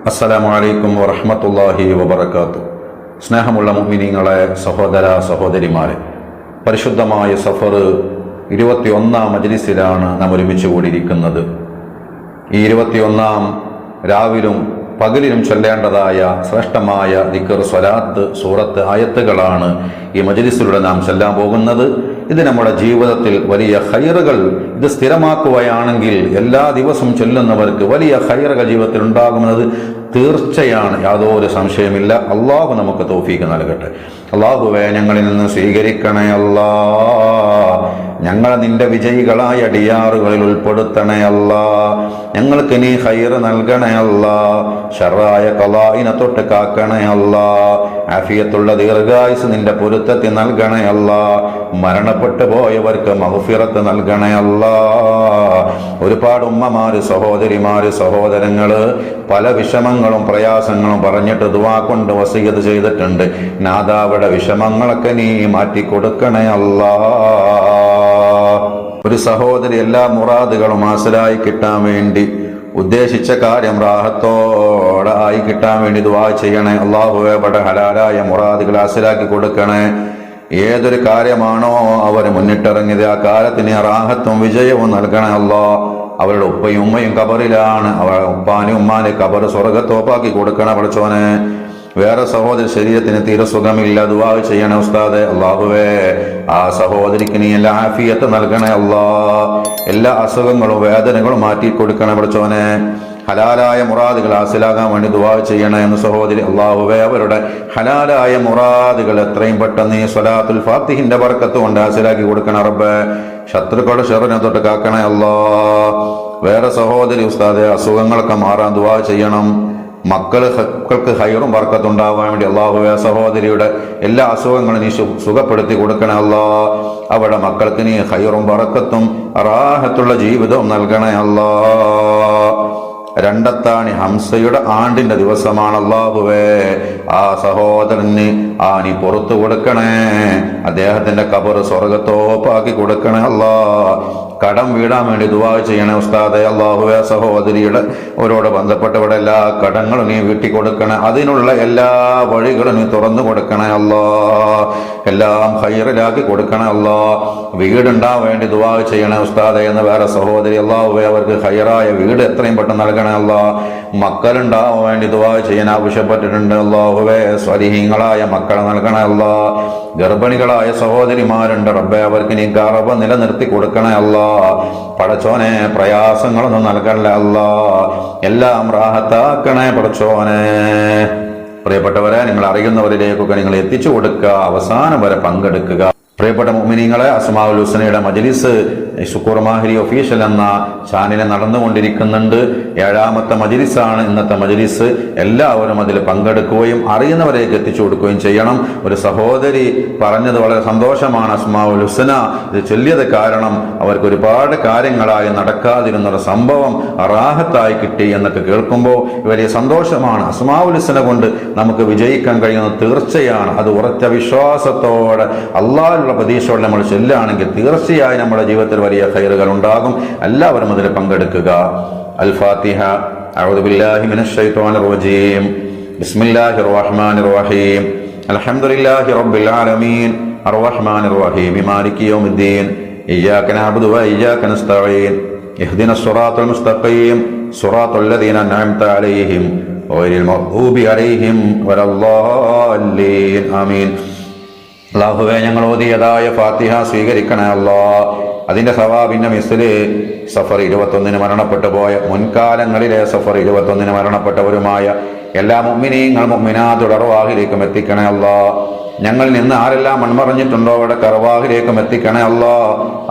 അസ്സലാമു അലൈക്കും വറഹ്മത്തുള്ളാഹി വബറകാതുഹു. സ്നേഹമുള്ള മുഅ്മിനീങ്ങളെ, സഹോദര സഹോദരിമാരെ, പരിശുദ്ധമായ സഫർ 21-ാം മജ്ലിസിലാണ് നാം ഒരുമിച്ച് കൂടിയിരിക്കുന്നത്. ഈ 21-ാം രാവിലും പകലിലും ചൊല്ലേണ്ടതായ ശ്രേഷ്ഠമായ ദിക്ർ, സ്വലാത്ത്, സൂറത്ത്, ആയത്തുകളാണ് ഈ മജ്ലിസിലൂടെ നാം ചൊല്ലാൻ പോകുന്നത്. ഇത് നമ്മുടെ ജീവിതത്തിൽ വലിയ ഖൈറുകൾ, ഇത് സ്ഥിരമാക്കുകയാണെങ്കിൽ എല്ലാ ദിവസവും ചൊല്ലുന്നവർക്ക് വലിയ ഖൈറുകൾ ജീവിതത്തിൽ ഉണ്ടാകുന്നത് തീർച്ചയാണ്, യാതൊരു സംശയമില്ല. അള്ളാഹു നമുക്ക് തൗഫീഖ് നൽകട്ടെ. അള്ളാഹുവേ, ഞങ്ങളിൽ നിന്ന് സ്വീകരിക്കണേ അല്ലാ. ഞങ്ങളെ നിന്റെ വിജയികളായ അടിയാറുകളിൽ ഉൾപ്പെടുത്തണേ അല്ലാ. ഞങ്ങൾക്ക് നീ ഖൈറ് നൽകണേ അല്ലാ. ശർറായ ഖലാഇനെ തൊട്ട് കാക്കണേ അല്ലാ. ആഫിയത്തുള്ള ദീർഘായുസ് നിന്റെ പൊരുത്തത്തിൽ നൽകണേ അല്ലാ. മരണപ്പെട്ടു പോയവർക്ക് മഗ്ഫിറത്ത് നൽകണേ അല്ലാ. ഒരുപാട് ഉമ്മമാര്, സഹോദരിമാര്, സഹോദരങ്ങള് പല വിഷമങ്ങളും പ്രയാസങ്ങളും പറഞ്ഞിട്ട് ദുആ കൊണ്ട് വസിയത്ത് ചെയ്തിട്ടുണ്ട്. നാദാവിടെ വിഷമങ്ങളൊക്കെ നീ മാറ്റിക്കൊടുക്കണേ അല്ലാ. ഒരു സഹോദരി എല്ലാ മുറാദുകളും ഹാസിലായി കിട്ടാൻ വേണ്ടി ഉദ്ദേശിച്ച കാര്യം റാഹത്തോടെ ആയി കിട്ടാൻ വേണ്ടി ദുആ ചെയ്യണേ. അല്ലാഹുവേ, അവിടെ ഹലാലായ മുറാദുകൾ ഹാസിലാക്കി കൊടുക്കണേ. ഏതൊരു കാര്യമാണോ അവർ മുന്നിട്ടിറങ്ങിയത്, ആ കാര്യത്തിന് റാഹത്തും വിജയവും നൽകണേ അല്ലാ. അവരുടെ ഉപ്പയും ഉമ്മയും കബറിലാണ്. അവരുടെ ഉപ്പാനും ഉമ്മാനെ കബർ സ്വർഗത്തോപ്പാക്കി കൊടുക്കണേ പഠിച്ചോനെ. വേറെ സഹോദരി ശരീരത്തിന് തീരെ സുഖമില്ല, ദുആ ചെയ്യണേ ഉസ്താദെ. അല്ലാഹുവേ, ആ സഹോദരിക്ക് നീ എല്ലാ ആഫിയത്ത് നൽകണേ അല്ലാ. എല്ലാ അസുഖങ്ങളും വേദനകളും മാറ്റി കൊടുക്കണേ പഠിച്ചോനെ. ഹലാലായ മുറാദുകൾ ഹാസിലാകാൻ വേണ്ടി ദുആ ചെയ്യണേ എന്ന് സഹോദരി. അല്ലാഹുവേ, അവരുടെ ഹലാലായ മുറാദുകൾ എത്രയും പെട്ടെന്ന് ഈ സ്വലാത്തുൽ ഫാത്തിഹിന്റെ ബർക്കത്ത് കൊണ്ട് ഹാസിലാക്കി കൊടുക്കണേ റബ്ബേ. ശത്രുക്കളുടെ ശർറിനെ തൊട്ട് കാക്കണേ അല്ലാ. വേറെ സഹോദരി ഉസ്താദെ, അസുഖങ്ങളൊക്കെ മാറാൻ ദുആ ചെയ്യണം. മക്കൾക്ക് ഹൈറും ബർക്കത്തും ഉണ്ടാവാൻ വേണ്ടി അല്ലാഹുവേ, സഹോദരിയുടെ എല്ലാ അസുഖങ്ങളും നീ സുഖപ്പെടുത്തി കൊടുക്കണേ അല്ലാ. അവിടെ മക്കൾക്ക് നീ ഹൈറും ബർക്കത്തും റാഹത്തുള്ള ജീവിതവും നൽകണേ അല്ലാ. രണ്ടത്താണി ഹംസയുടെ ആണ്ടിന്റെ ദിവസമാണ്. അല്ലാഹുവേ, ആ സഹോദരന് നീ പുറത്തു കൊടുക്കണേ. അദ്ദേഹത്തിന്റെ ഖബർ സ്വർഗത്തോപ്പാക്കി കൊടുക്കണേ അല്ലാ. കടം വീടാൻ വേണ്ടി ദുആ ചെയ്യണേ ഉസ്താദെ. അല്ലാഹുവേ, സഹോദരിയുടെ അവരോട് ബന്ധപ്പെട്ടവരുടെ എല്ലാ കടങ്ങളും നീ വീട്ടി കൊടുക്കണേ. അതിനുള്ള എല്ലാ വഴികളും നീ തുറന്നു കൊടുക്കണേ അല്ലാ. എല്ലാം ഖൈറിലാക്കി കൊടുക്കണേ അല്ലാ. വീടുണ്ടാവാൻ വേണ്ടി ദുആ ചെയ്യണേ ഉസ്താദെ എന്ന് വേറെ സഹോദരി. അല്ലാഹുവേ, അവർക്ക് ഖൈറായ വീട് എത്രയും പെട്ടെന്ന് നൽകണേ അല്ലാ. മക്കളുണ്ടാവാൻ വേണ്ടി ദുആ ചെയ്യാൻ ആവശ്യപ്പെട്ടിട്ടുണ്ട്. അല്ലാഹുവേ, സ്വലിഹീങ്ങളായ മക്കളെ നൽകണേ അല്ലാ. ഗർഭിണികളായ സഹോദരിമാരുണ്ട് റബ്ബേ, അവർക്ക് നീ ഗർഭം നിലനിർത്തി കൊടുക്കണേ അല്ലാ. പടച്ചോനെ, പ്രയാസങ്ങളൊന്നും നൽകണേ അല്ലാ. എല്ലാം റാഹത്താക്കണേ പടച്ചോനെ. പ്രിയപ്പെട്ടവരെ, നിങ്ങൾ അറിയുന്നവരിലേക്കൊക്കെ നിങ്ങൾ എത്തിച്ചു കൊടുക്കുക, അവസാനം വരെ പങ്കെടുക്കുക. പ്രിയപ്പെട്ട മുഅ്മിനീങ്ങളെ, അസ്മാഉൽ ഹുസ്നയുടെ മജ്ലിസ് ശുക്കൂർ മാഹിരി ഒഫീഷ്യൽ എന്ന ചാനലിൽ നടന്നുകൊണ്ടിരിക്കുന്നുണ്ട്. 7ാമത്തെ മജ്ലിസാണ് ഇന്നത്തെ മജ്ലിസ്. എല്ലാവരും അതിൽ പങ്കെടുക്കുകയും അറിയുന്നവരേക്ക് എത്തിച്ചു കൊടുക്കുകയും ചെയ്യണം. ഒരു സഹോദരി പറഞ്ഞത് വളരെ സന്തോഷമാണ്. അസ്മാഉൽ ഹുസ്ന ഇത് ചൊല്ലിയത് കാരണം അവർക്ക് ഒരുപാട് കാര്യങ്ങളായി നടക്കാതിരുന്നൊരു സംഭവം റാഹത്തായി കിട്ടി എന്നൊക്കെ കേൾക്കുമ്പോൾ വലിയ സന്തോഷമാണ്. അസ്മാഉൽ ഹുസ്ന കൊണ്ട് നമുക്ക് വിജയിക്കാൻ കഴിയുന്നത് തീർച്ചയാണ്. അത് ഉറച്ച വിശ്വാസത്തോടെ അല്ലാഹുവിലുള്ള പ്രതീക്ഷയോടെ നമ്മൾ ചൊല്ലുകയാണെങ്കിൽ തീർച്ചയായും നമ്മുടെ ജീവിതത്തിൽ വലിയ ഖൈറുകൾ ഉണ്ടാകും. എല്ലാവരും അതിൽ പങ്കെടുക്കുക. അൽ ഫാത്തിഹ. അഊദു ബില്ലാഹി മിനശ് ശൈത്വാനിർ റജീം. ബിസ്മില്ലാഹിർ റഹ്മാനിർ റഹീം. അൽഹംദുലില്ലാഹി റബ്ബിൽ ആലമീൻ അർറഹ്മാനിർ റഹീം മാലികി യൗമിദ്ദീൻ. ഇയ്യാക നഅ്ബുദു വ ഇയ്യാക നസ്തഈൻ. ഇഹ്ദിനസ് സിറാത്തൽ മുസ്തഖീം സിറാത്തൽ ലദീന അൻഅംത അലൈഹിം ഗൈറിൽ മഗ്ദൂബി അലൈഹിം വലദ്ദാല്ലീൻ. ആമീൻ. അല്ലാഹുവേ, ഞങ്ങൾ ഓതിയതായ ഫാത്തിഹ സ്വീകരിക്കണേ അല്ലാ. അതിന്റെ സവാബിന്റെ മിസ്ല് സഫർ 21-ന് മരണപ്പെട്ടു പോയ, മുൻകാലങ്ങളിലെ സഫർ 21-ന് മരണപ്പെട്ടവരുമായ എല്ലാ മുഅ്മിനീങ്ങൾ മുഅ്മിനാത്തുടെ അർവാഹിലേക്കും എത്തിക്കണേ അല്ലാ. ഞങ്ങളിൽ നിന്ന് ആരെല്ലാം മൺമറഞ്ഞിട്ടുണ്ടോ അവിടെ അർവാഹിലേക്കും എത്തിക്കണേ അല്ലാ.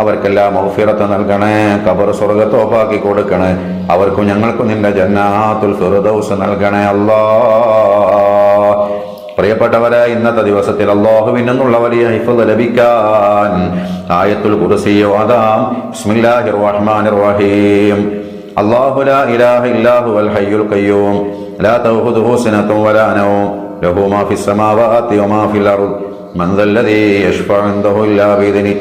അവർക്കെല്ലാം മഗ്ഫിറത്ത് നൽകണേ. ഖബർ സ്വർഗത്തോപ്പാക്കി കൊടുക്കണേ. അവർക്കും ഞങ്ങൾക്കും നിന്റെ ജന്നാത്തുൽ ഫിർദൗസ് നൽകണേ അല്ലാ. പ്രിയപ്പെട്ടവരെ, ഇന്നത്തെ ദിവസത്തിൽ അല്ലാഹുവിൽ നിന്നുള്ള വലിയ ഹിഫ്ള് ലഭിക്കാൻ ആയത്തുൽ കുർസി ഓതാം. ബിസ്മില്ലാഹിർ റഹ്മാനിർ റഹീം. അല്ലാഹു ലാ ഇലാഹ ഇല്ലാ ഹുവൽ ഹയ്യുൽ ഖയ്യൂം ലാ തഅഖുദുഹു സിനത്തുൻ വലാ നൗം ലഹു മാ ഫിസ് സമാവാതി വമാ ഫിൽ അർദ് മൻ ദല്ലദീ യശ്ഫഉ ഇൻദഹു ഇല്ലാ ബിഇദ്നിഹി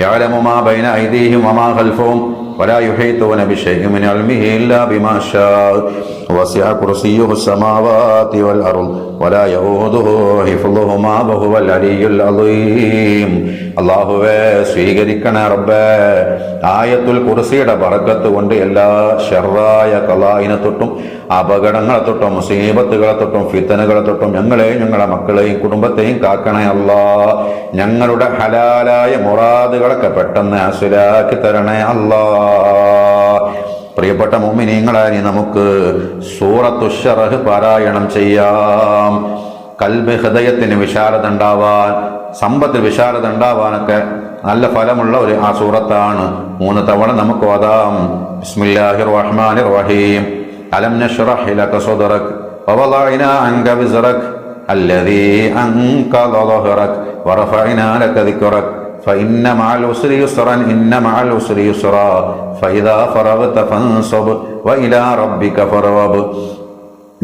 യഅലമു മാ ബൈന ഐദീഹിം വമാ ഖൽഫഹും ولا يحيطون بشيء من علمه إلا بما شاء وسع كرسيه السماوات والأرض ولا يؤوده حفظهما وهو العلي العظيم. അല്ലാഹുവേ സ്വീകരിക്കണേ റബ്ബേ. ആയത്തുൽ കുർസിയുടെ ബറക്കത്ത് കൊണ്ട് എല്ലാ ശർറായ ഖലാഇനെ തൊട്ടും അപകടങ്ങളെ തൊട്ടും മുസീബത്തുകളെ തൊട്ടും ഫിത്തനുകളെ തൊട്ടും ഞങ്ങളെയും ഞങ്ങളുടെ മക്കളെയും കുടുംബത്തെയും കാക്കണേ അല്ലാ. ഞങ്ങളുടെ ഹലാലായ മുറാദുകളൊക്കെ പെട്ടെന്ന് ഹസ്സലാക്കി തരണേ അല്ലാ. പ്രിയപ്പെട്ട മുഅ്മിനീങ്ങളായി നമുക്ക് സൂറത്തു ശറഹ് പാരായണം ചെയ്യാം. കൽബ് ഹൃദയത്തിന് വിശാലത ഉണ്ടാവാൻ, സമ്പത്തിൽ വിശാലത ഉണ്ടാവാനൊക്കെ നല്ല ഫലമുള്ള ഒരു ആ സൂറത്താണ്. 3 തവണ നമുക്ക് ഓതാം. ബിസ്മില്ലാഹിർ റഹ്മാനിർ റഹീം. അലം നശ്റഹ് ലക സദ്റക് വവളഅനാ അൻക വിസ്റക് അല്ലദീ അൻഖദ ളഹ്റക് വറഫഅനാ ലക ദിക്റക് فإن مع العسر يسرا إن مع العسر يسرا فإذا فرغت فانصب وإلى ربك فارغب.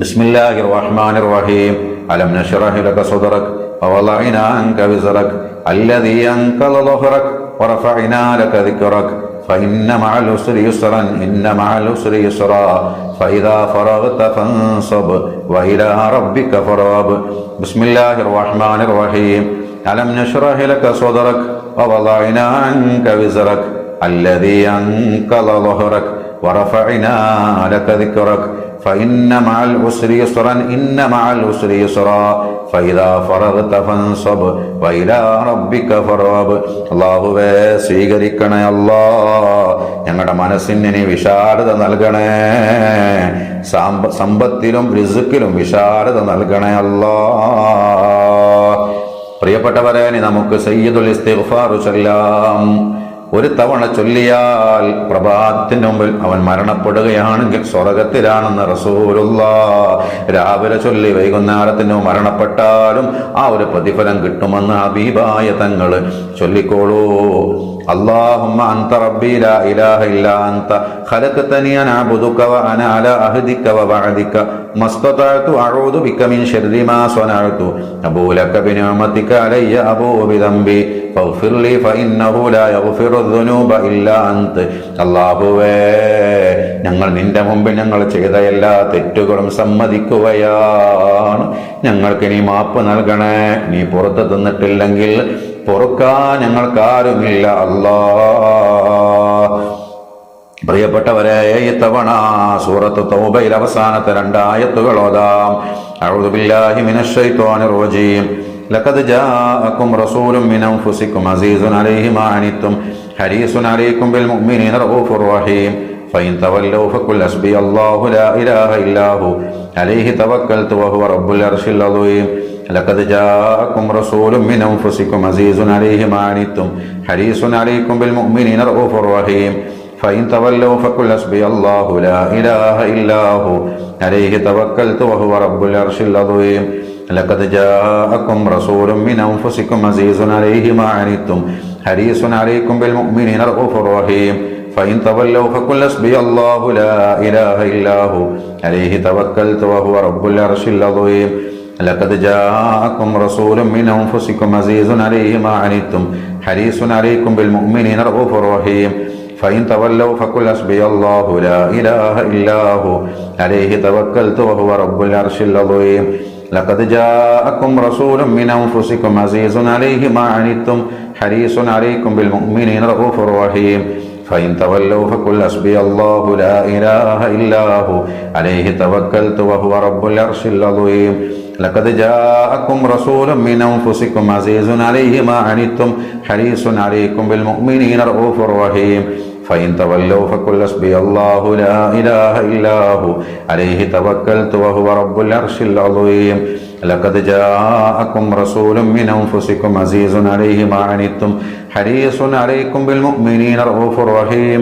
بسم الله الرحمن الرحيم. ألم نشرح لك صدرك ووضعنا عنك وزرك الذي أنقض ظهرك ورفعنا لك ذكرك فإن مع العسر يسرا إن مع العسر يسرا فإذا فرغت فانصب وإلى ربك فارغب. بسم الله الرحمن الرحيم. ألم نشرح لك صدرك ووضعنا عنك وزرك الذي أنقض ظهرك ورفعنا لك ذكرك فإن مع العسر يسرا إن مع العسر يسرا فإذا فرغت فانصب وإلى ربك فارغب. അല്ലാഹുവേ സ്വീകരിക്കണേ അല്ലാ. ഞങ്ങളുടെ മനസ്സിന് നീ വിശാലത നൽകണേ. സമ്പത്തിലും റിസ്ക്കിലും വിശാലത നൽകണേ അല്ലാ. പ്രിയപ്പെട്ടവരെ, നമുക്ക് സയ്യിദുൽ ഇസ്തിഗ്ഫാർ ചൊല്ലാം. 1 തവണ ചൊല്ലിയാൽ പ്രഭാതത്തിന് മുമ്പിൽ അവൻ മരണപ്പെടുകയാണെങ്കിൽ സ്വർഗത്തിലാണെന്ന് റസൂലുള്ളാഹ്. രാവിലെ ചൊല്ലി വൈകുന്നേരത്തിന് മരണപ്പെട്ടാലും ആ ഒരു പ്രതിഫലം കിട്ടുമെന്ന് ഹബീബായ തങ്ങൾ. ചൊല്ലിക്കോളൂ. اللهم أنت ربي لا إله إلا أنت خلقتني أن أعبدك وأنا على عهدك ووعدك ما استطعت أعوذ بك من شر ما صنعت أبوء لك بنعمتك علي أبوء بذنبي فاغفر لي فإنه لا يغفر الذنوب إلا أنت. അല്ലാഹുവേ, ഞങ്ങൾ നിന്റെ മുമ്പിൽ ഞങ്ങൾ ചെയ്ത എല്ലാ തെറ്റുകളും സമ്മതിക്കുകയാണ്. ഞങ്ങൾക്ക് നീ മാപ്പ് നൽകണേ. നീ പുറത്ത് തിന്നിട്ടില്ലെങ്കിൽ പൊറുക്കാൻ ഞങ്ങൾക്കാരുമില്ല അല്ലാ. പ്രിയപ്പെട്ടവരെ, ഈ തവണ സൂറത്ത് തൗബയിൽ അവസാനത്തെ 2 ആയത്തുകൾ ഓതാം. അഊദു ബില്ലാഹി മിനശ് ശൈത്വാനിർ റജീം. ലഖദ് ജാഅകും റസൂലുൻ മിൻ അൻഫുസികും അസീസുൻ അലൈഹി മാ അനിത്തും ഹരീസുൻ അലൈക്കും ബിൽ മുഅ്മിനീന റഊഫുർ റഹീം. ഫഇൻ തവല്ലൗ ഫഖുൽ ഹസ്ബിയല്ലാഹു ലാ ഇലാഹ ഇല്ലാഹു അലൈഹി തവക്കൽതു വഹുവ റബ്ബുൽ അർശിൽ അദീം. لقد جاءكم رسول من أنفسكم عزيز عليه ما عنتم حريص عليكم بالمؤمنين رؤوف رحيم فإن تولوا فقل حسبي الله لا إله إلا هو عليه توكلت وهو رب العرش العظيم. لقد جاءكم رسول من أنفسكم عزيز عليه ما عنتم حريص عليكم بالمؤمنين رؤوف رحيم فإن تولوا فقل حسبي الله لا إله إلا هو عليه توكلت وهو رب العرش العظيم. لقد جاءكم رسول من أنفسكم عزيز عليه ما عنتم حريص عليكم بالمؤمنين رؤوف رحيم فإن تولوا فقل حسبي الله لا إله إلا هو عليه توكلت وهو رب العرش العظيم. لقد جاءكم رسول من أنفسكم عزيز عليه ما عنتم حريص عليكم بالمؤمنين رؤوف رحيم فإن تولوا فقل حسبي الله لا إله إلا هو عليه توكلت وهو رب العرش العظيم. لقد جاءكم رسول من أنفسكم عزيز عليه ما عنتم حريص عليكم بالمؤمنين رؤوف رحيم فإن تولوا فقل حسبي الله لا إله إلا هو عليه توكلت وهو رب العرش العظيم. لقد جاءكم رسول من أنفسكم عزيز عليه ما عنتم حريص عليكم بالمؤمنين رؤوف رحيم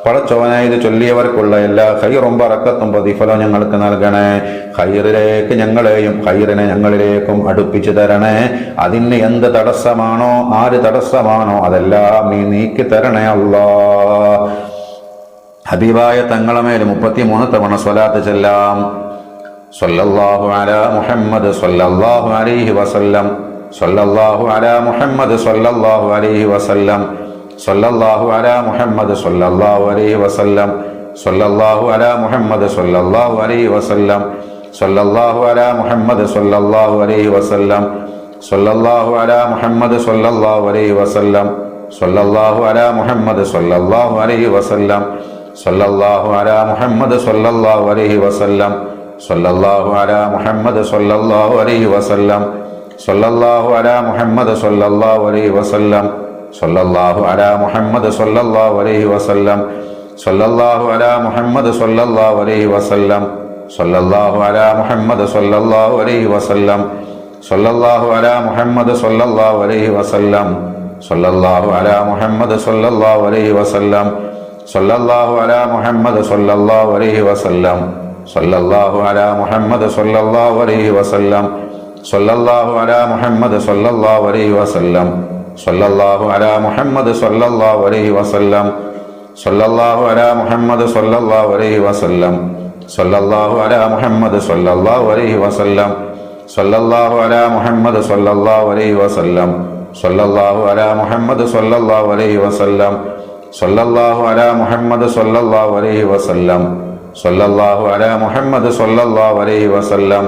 പടച്ചോനെ ഇത് ചൊല്ലിയവർക്കുള്ള എല്ലാ ഖൈറും ബറക്കത്തും പ്രതിഫലവും ഞങ്ങൾക്ക് നൽകണേ. ഖൈറിലേക്ക് ഞങ്ങളെയും ഖൈറിനെ ഞങ്ങളിലേക്കും അടുപ്പിച്ചു തരണേ. അതിന് എന്ത് തടസ്സമാണോ, ആര് തടസ്സമാണോ അതെല്ലാം നീ നീക്കി തരണേ അല്ലാഹ്. ഹബീബായ തങ്ങളെ മേൽ 33 തവണ സ്വലാത്ത് ചെല്ലാം. സ്വല്ലല്ലാഹു അലാ മുഹമ്മദ് സ്വല്ലല്ലാഹു അലൈഹി വസല്ലം, സ്വല്ലല്ലാഹു അലാ മുഹമ്മദ് സ്വല്ലല്ലാഹു അലൈഹി വസല്ലം, സ്വല്ലല്ലാഹു അലാ മുഹമ്മദ് സ്വല്ലല്ലാഹു അലൈഹി വസല്ലം, സ്വല്ലല്ലാഹു അലാ മുഹമ്മദ് സ്വല്ലല്ലാഹു അലൈഹി വസല്ലം, സ്വല്ലല്ലാഹു അലാ മുഹമ്മദ് സ്വല്ലല്ലാഹു അലൈഹി വസല്ലം, സ്വല്ലല്ലാഹു അലാ മുഹമ്മദ് സ്വല്ലല്ലാഹു അലൈഹി വസല്ലം, സ്വല്ലല്ലാഹു അലാ മുഹമ്മദ് സ്വല്ലല്ലാഹു അലൈഹി വസല്ലം, സ്വല്ലല്ലാഹു അലാ മുഹമ്മദ് സ്വല്ലല്ലാഹു അലൈഹി വസല്ലം, സ്വല്ലല്ലാഹു അലാ മുഹമ്മദ് സ്വല്ലല്ലാഹു അലൈഹി വസല്ലം, സ്വല്ലല്ലാഹു അലാ മുഹമ്മദ് സ്വല്ലല്ലാഹു അലൈഹി വസല്ലം, സ്വല്ലല്ലാഹു അലാ മുഹമ്മദ് സ്വല്ലല്ലാഹു അലൈഹി വസല്ലം, സ്വല്ലല്ലാഹു അലാ മുഹമ്മദ് സ്വല്ലല്ലാഹു അലൈഹി വസല്ലം, സ്വല്ലല്ലാഹു അലാ മുഹമ്മദ് സ്വല്ലല്ലാഹു അലൈഹി വസല്ലം, സ്വല്ലല്ലാഹു അലാ മുഹമ്മദ് സ്വല്ലല്ലാഹു അലൈഹി വസല്ലം, സ്വല്ലല്ലാഹു അലാ മുഹമ്മദ് സ്വല്ലല്ലാഹു അലൈഹി വസല്ലം, സ്വല്ലല്ലാഹു അലാ മുഹമ്മദ് സ്വല്ലല്ലാഹു അലൈഹി വസല്ലം, സ്വല്ലല്ലാഹു അലാ മുഹമ്മദ് സ്വല്ലല്ലാഹു അലൈഹി വസല്ലം, സ്വല്ലല്ലാഹു അലാ മുഹമ്മദ് സ്വല്ലല്ലാഹു അലൈഹി വസല്ലം, സ്വല്ലല്ലാഹു അലാ മുഹമ്മദ് സ്വല്ലല്ലാഹു അലൈഹി വസല്ലം, സ്വല്ലല്ലാഹു അലാ മുഹമ്മദ് സ്വല്ലല്ലാഹു അലൈഹി വസല്ലം, സ്വല്ലല്ലാഹു അലാ മുഹമ്മദ് സ്വല്ലല്ലാഹു അലൈഹി വസല്ലം, സ്വല്ലല്ലാഹു അലാ മുഹമ്മദ് സ്വല്ലല്ലാഹു അലൈഹി വസല്ലം, സ്വല്ലല്ലാഹു അലാ മുഹമ്മദ് സ്വല്ലല്ലാഹു അലൈഹി വസല്ലം, സ്വല്ലല്ലാഹു അലാ മുഹമ്മദ് സ്വല്ലല്ലാഹു അലൈഹി വസല്ലം, സ്വല്ലല്ലാഹു അലാ മുഹമ്മദ് സ്വല്ലല്ലാഹു അലൈഹി വസല്ലം,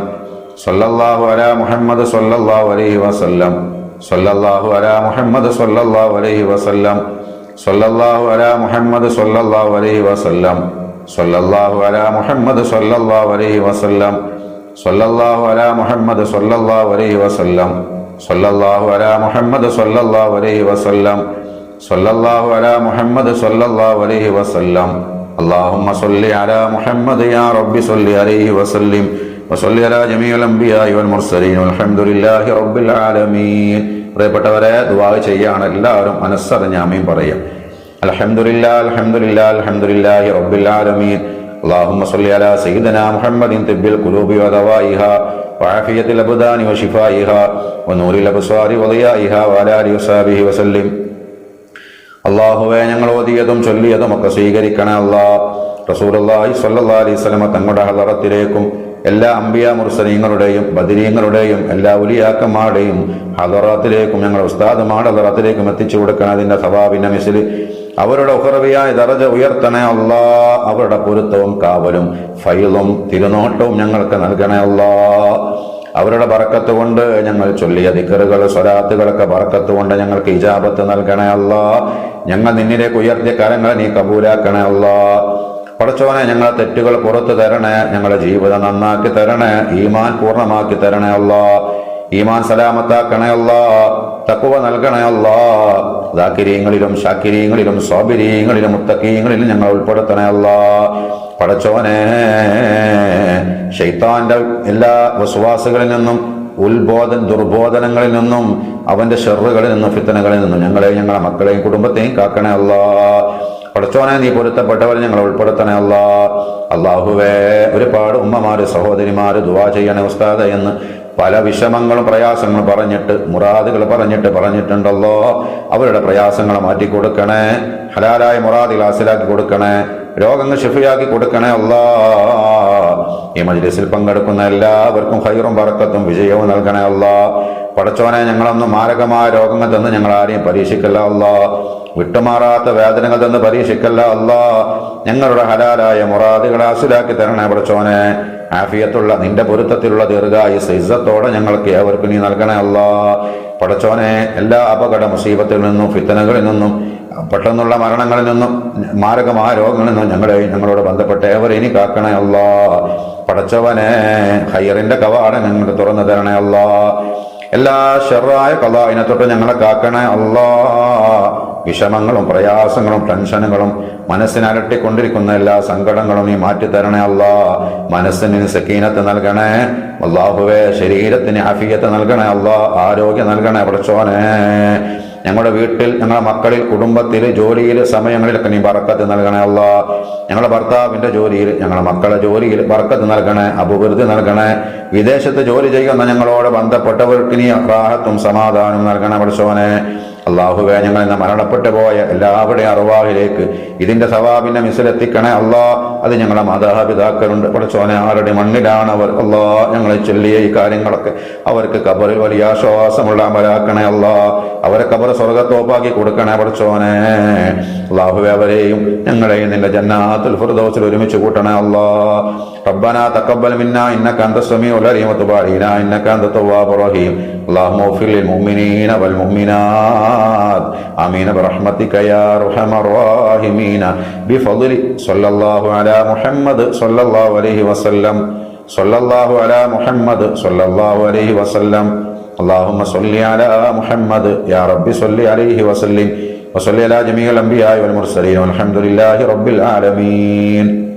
സ്വല്ലല്ലാഹു അലാ മുഹമ്മദ് സ്വല്ലല്ലാഹു അലൈഹി വസല്ലം, സ്വല്ലല്ലാഹു അലാ മുഹമ്മദ് സ്വല്ലല്ലാഹു അലൈഹി വസല്ലം, സ്വല്ലല്ലാഹു അലാ മുഹമ്മദ് സ്വല്ലല്ലാഹു അലൈഹി വസല്ലം, സ്വല്ലല്ലാഹു അലാ മുഹമ്മദ് സ്വല്ലല്ലാഹു അലൈഹി വസല്ലം, സ്വല്ലല്ലാഹു അലാ മുഹമ്മദ് സ്വല്ലല്ലാഹു അലൈഹി വസല്ലം, സ്വല്ലല്ലാഹു അലാ മുഹമ്മദ് സ്വല്ലല്ലാഹു അലൈഹി വസല്ലം, സ്വല്ലല്ലാഹു അലാ മുഹമ്മദ് സ്വല്ലല്ലാഹു അലൈഹി വസല്ലം. اللهم صل على محمد يا رب صل عليه وسلم وصل على جميع الانبياء والمرسلين والحمد لله رب العالمين. പ്രിയപ്പെട്ടവരെ, ദുആ ചെയ്യാണ് എല്ലാവരും മനസ്സറിഞ്ഞ് ആമീൻ പറയാം. അൽഹംദുലില്ലാഹ് അൽഹംദുലില്ലാഹ് അൽഹംദുലില്ലാഹി റബ്ബിൽ ആലമീൻ. اللهم صل على سيدنا محمد طب القلوب ودوائها وعافية الأبدان وشفائها ونور الأبصار وضيائها وعلى آله وصحبه وسلم. അല്ലാഹുവേ, ഞങ്ങൾ ഓതിയതും ചൊല്ലിയതും ഒക്കെ സ്വീകരിക്കണേ അല്ലാഹ്. റസൂലുള്ളാഹി സ്വല്ലല്ലാഹു അലൈഹി വസല്ലം തങ്ങളുടെ ഹളറത്തിലേക്കും എല്ലാ അംബിയാ മുർസലീങ്ങളുടെയും ബദരീങ്ങളുടെയും എല്ലാ ഉലിയാക്കന്മാരുടെയും ഹളറത്തിലേക്കും ഞങ്ങളുടെ ഉസ്താദുമാരുടെ ഹളറത്തിലേക്കും എത്തിച്ചു കൊടുക്കണം. അതിന്റെ സവാബിന്റെ മിസ്ലി അവരുടെ ഉഖറവിയായ ദറജ ഉയർത്തണേ അല്ലാഹ്. അവരുടെ പൊരുത്തവും കാവലും ഫൈളും തിരുനോട്ടവും ഞങ്ങൾക്ക് നൽകണേ അല്ലാഹ്. അവരുടെ ബറക്കത്ത് കൊണ്ട് ഞങ്ങൾ ചൊല്ലിയ ദിക്റുകൾ സ്വലാത്തുകളൊക്കെ ബറക്കത്ത് കൊണ്ട് ഞങ്ങൾക്ക് ഇജാബത്ത് നൽകണേ അല്ലാഹ്. ഞങ്ങൾ നിന്നിലേക്ക് ഉയർത്തിയ കാര്യങ്ങളെ നീ കബൂലാക്കണേ അല്ലാഹ്. പടച്ചോനെ, ഞങ്ങളെ തെറ്റുകൾ പുറത്തു തരണേ, ഞങ്ങളുടെ ജീവിതം നന്നാക്കി തരണേ, ഈമാൻ പൂർണ്ണമാക്കി തരണേ അല്ലാഹ്. ഈമാൻ സലാമത്താക്കണേ അല്ലാഹ്. തഖ്വ നൽകണേ അല്ലാഹ്. ദാകിരീങ്ങളിലും ഷാകിരീങ്ങളിലും സ്വാബിരീങ്ങളിലും മുത്തഖീങ്ങളിലും ഞങ്ങൾ ഉൾപ്പെടുത്തണേ അല്ലാഹ്. പടച്ചോനെ, ശൈത്താന്റെ എല്ലാ വസ്വാസുകളിൽ നിന്നും ദുർബോധനങ്ങളിൽ നിന്നും അവന്റെ ഷർറുകളിൽ നിന്നും ഫിത്തനകളിൽ നിന്നും ഞങ്ങളെയും ഞങ്ങളുടെ മക്കളെയും കുടുംബത്തെയും കാക്കണേ അല്ലാഹ്. പടച്ചോനെ, നീ പൊരുത്തപ്പെട്ടവരെ ഞങ്ങൾ ഉൾപ്പെടുത്തണേ അല്ലാഹ്. അല്ലാഹുവേ, ഒരുപാട് ഉമ്മമാര് സഹോദരിമാര് ദുആ ചെയ്യണേ ഉസ്താദ് എന്ന് പല വിഷമങ്ങളും പ്രയാസങ്ങളും പറഞ്ഞിട്ട് മുറാദുകൾ പറഞ്ഞിട്ടുണ്ടല്ലോ. അവരുടെ പ്രയാസങ്ങളെ മാറ്റിക്കൊടുക്കണേ, ഹലാലായ മുറാദുകൾ ഹാസിലാക്കി കൊടുക്കണേ, രോഗങ്ങൾ ശിഫയാക്കി കൊടുക്കണേ അല്ലാഹ്. ഈ മജ്ലിസിൽ പങ്കെടുക്കുന്ന എല്ലാവർക്കും ഖൈറും ബറക്കത്തും വിജയവും നൽകണേ അല്ലാഹ്. പടച്ചോനെ, ഞങ്ങളൊന്നും മാരകമായ രോഗങ്ങൾ തന്ന് ഞങ്ങൾ ആരെയും പരീക്ഷിക്കല്ല അല്ലാഹ്. വിട്ടുമാറാത്ത വേദനകൾ തന്ന് പരീക്ഷിക്കല്ല അല്ലാഹ്. ഞങ്ങളുടെ ഹലാലായ മുറാദുകൾ ഹാസിലാക്കി തരണേ പടച്ചോനെ. ആഫിയത്തുള്ള നിന്റെ പൊരുത്തത്തിലുള്ള ദീർഘായുസ്സ് ഇസ്സത്തോടെ ഞങ്ങൾക്ക് ഏവർക്കും നീ നൽകണേ അല്ലാഹ്. പടച്ചോനെ, എല്ലാ അപകട മുസീബത്തിൽ നിന്നും ഫിത്തനകളിൽ നിന്നും പെട്ടെന്നുള്ള മരണങ്ങളിൽ നിന്നും മാരകമായ രോഗങ്ങളിൽ നിന്നും ഞങ്ങളോട് ബന്ധപ്പെട്ട ഏവരെ ഇനി കാക്കണേ അല്ലാഹ്. പടച്ചവനെ, ഖൈറിന്റെ കവാടം ഞങ്ങൾക്ക് തുറന്നു തരണേ അല്ലാഹ്. എല്ലാ ഷർറായ ഖളാഇനെ തൊട്ട് ഞങ്ങളെ കാക്കണേ അല്ലാഹ്. വിഷമങ്ങളും പ്രയാസങ്ങളും ടെൻഷനുകളും മനസ്സിനെ അലട്ടിക്കൊണ്ടിരിക്കുന്ന എല്ലാ സങ്കടങ്ങളും നീ മാറ്റിത്തരണേ അല്ലാഹ്. മനസ്സിന് സക്കീനത്ത് നൽകണേ അല്ലാഹുവേ. ശരീരത്തിന് ആഫിയത്ത് നൽകണേ അല്ലാഹ്. ആരോഗ്യം നൽകണേ പടച്ചോനെ. ഞങ്ങളുടെ വീട്ടിൽ, ഞങ്ങളുടെ മക്കളിൽ, കുടുംബത്തിൽ, ജോലിയിൽ, സമയങ്ങളിലൊക്കെ നീ ബർക്കത്ത് നൽകണേ അല്ലാ. ഞങ്ങളുടെ ഭർത്താവിന്റെ ജോലിയിൽ, ഞങ്ങളുടെ മക്കളുടെ ജോലിയിൽ ബർക്കത്ത് നൽകണേ, അഭിവൃദ്ധി നൽകണേ. വിദേശത്ത് ജോലി ചെയ്യുന്ന ഞങ്ങളോട് ബന്ധപ്പെട്ടവർക്ക് നീ റാഹത്തും സമാധാനവും നൽകണേ പടച്ചോനെ. അള്ളാഹുവേ, ഞങ്ങൾ ഇന്ന് മരണപ്പെട്ടു പോയ എല്ലാവരുടെയും അറുവാഹിലേക്ക് ഇതിന്റെ സവാബിന്റെ മിസിലെത്തിക്കണേ അല്ലാ. അത് ഞങ്ങളുടെ മാതാപിതാക്കളുണ്ട് പടച്ചോനെ, ആരുടെ മണ്ണിലാണ് അവർ അല്ലാ. ഞങ്ങളെ ചൊല്ലിയ ഈ കാര്യങ്ങളൊക്കെ അവർക്ക് ഖബറിൽ വലിയ ആശ്വാസമുള്ള അമലാക്കണേ അല്ലാ. അവരെ ഖബർ സ്വർഗ്ഗത്തോപ്പാക്കി കൊടുക്കണേ പടച്ചോനെ. അള്ളാഹുവേ, അവരെയും ഞങ്ങളെയും നിന്റെ ജന്നാത്തുൽ ഫിർദൗസിൽ ഒരുമിച്ച് കൂട്ടണേ അല്ലാ. ربنا تقبل منا إنك أنت السميع العليم وتب علينا إنك أنت التواب الرحيم اللهم اغفر للمؤمنين والمؤمنات آمين برحمتك يا أرحم الراحمين بفضل صلى الله على محمد صلى الله عليه وسلم صلى الله على محمد صلى الله عليه وسلم اللهم صل على محمد يا رب صل عليه وسلم وصل على جميع الأنبياء والمرسلين والحمد لله رب العالمين.